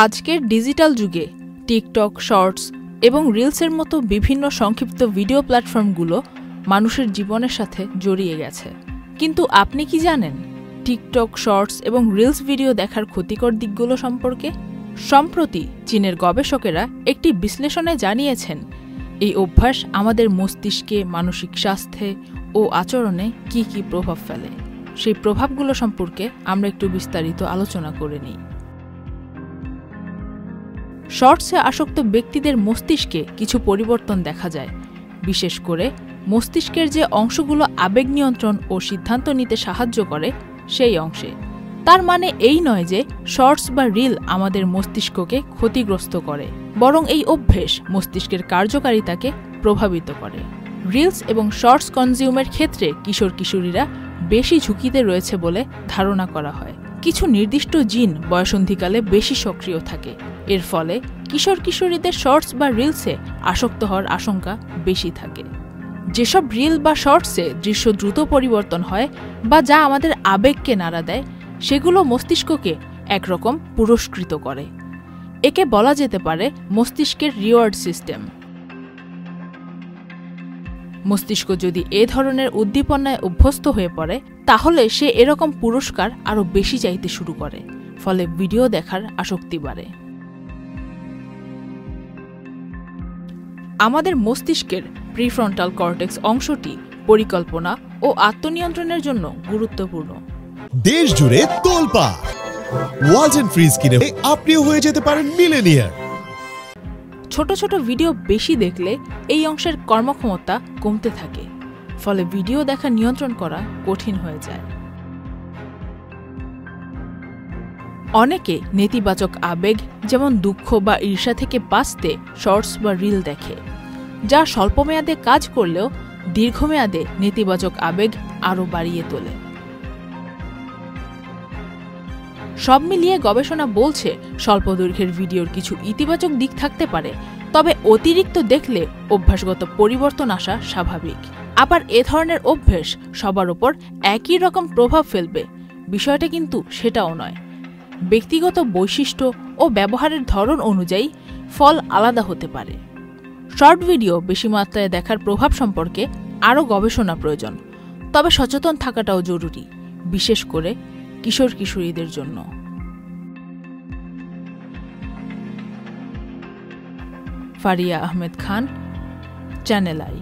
আজকের ডিজিটাল যুগে TikTok, shorts এবং রিলসের মতো বিভিন্ন সংক্ষিপ্ত ভিডিও প্ল্যাটফর্মগুলো মানুষের জীবনের সাথে জড়িয়ে গেছে। কিন্তু আপনি কি জানেন টিকটক, শর্টস এবং রিলস ভিডিও দেখার ক্ষতিকর দিকগুলো সম্পর্কে? সম্প্রতি চীনের গবেষকেরা একটি বিশ্লেষণে জানিয়েছেন এই অভ্যাস আমাদের মস্তিষ্কে, মানসিক স্বাস্থ্যে ও আচরণে কি কি প্রভাব ফেলে। সেই প্রভাবগুলো সম্পর্কে আমরা একটু বিস্তারিত আলোচনা করে নিই। শর্টসে আসক্ত ব্যক্তিদের মস্তিষ্কে কিছু পরিবর্তন দেখা যায়, বিশেষ করে মস্তিষ্কের যে অংশগুলো আবেগ নিয়ন্ত্রণ ও সিদ্ধান্ত নিতে সাহায্য করে সেই অংশে। তার মানে এই নয় যে শর্টস বা রিল আমাদের মস্তিষ্ককে ক্ষতিগ্রস্ত করে, বরং এই অভ্যেস মস্তিষ্কের কার্যকারিতাকে প্রভাবিত করে। রিলস এবং শর্টস কনজিউমের ক্ষেত্রে কিশোর কিশোরীরা বেশি ঝুঁকিতে রয়েছে বলে ধারণা করা হয়। কিছু নির্দিষ্ট জিন বয়সন্ধিকালে বেশি সক্রিয় থাকে, এর ফলে কিশোর কিশোরীদের শর্টস বা রিলসে আসক্ত হওয়ার আশঙ্কা বেশি থাকে। যেসব রিল বা শর্টসে দৃশ্য দ্রুত পরিবর্তন হয় বা যা আমাদের আবেগকে নাড়া দেয়, সেগুলো মস্তিষ্ককে একরকম পুরস্কৃত করে। একে বলা যেতে পারে মস্তিষ্কের রিওয়ার্ড সিস্টেম। মস্তিষ্ক যদি এ ধরনের উদ্দীপনায় অভ্যস্ত হয়ে পড়ে, তাহলে সে এরকম পুরস্কার আরও বেশি চাইতে শুরু করে, ফলে ভিডিও দেখার আসক্তি বাড়ে। আমাদের মস্তিষ্কের প্রিফ্রন্টাল কর্টেক্স অংশটি পরিকল্পনা ও আত্মনিয়ন্ত্রণের জন্য গুরুত্বপূর্ণ। দেশ জুড়ে তোলপাড় ওয়ালটন ফ্রিজ কিনে আপনিও হয়ে যেতে পারেন মিলেনিয়ার। ছোট ছোট ভিডিও বেশি দেখলে এই অংশের কর্মক্ষমতা কমতে থাকে, ফলে ভিডিও দেখা নিয়ন্ত্রণ করা কঠিন হয়ে যায়। অনেকে নেতিবাচক আবেগ যেমন দুঃখ বা ঈর্ষা থেকে বাঁচতে শর্টস বা রিল দেখে, যা স্বল্পমেয়াদে কাজ করলেও দীর্ঘমেয়াদে নেতিবাচক আবেগ আরও বাড়িয়ে তোলে। সব মিলিয়ে গবেষণা বলছে স্বল্প দৈর্ঘ্যের ভিডিওর কিছু ইতিবাচক দিক থাকতে পারে, তবে অতিরিক্ত দেখলে অভ্যাসগত পরিবর্তন আসা স্বাভাবিক। আবার এ ধরনের অভ্যাস সবার ওপর একই রকম প্রভাব ফেলবে বিষয়টা কিন্তু সেটাও নয়। ব্যক্তিগত বৈশিষ্ট্য ও ব্যবহারের ধরন অনুযায়ী ফল আলাদা হতে পারে। শর্ট ভিডিও বেশি মাত্রায় দেখার প্রভাব সম্পর্কে আরও গবেষণা প্রয়োজন, তবে সচেতন থাকাটাও জরুরি, বিশেষ করে কিশোর কিশোরীদের জন্য। Faria Ahmed Khan, channel I.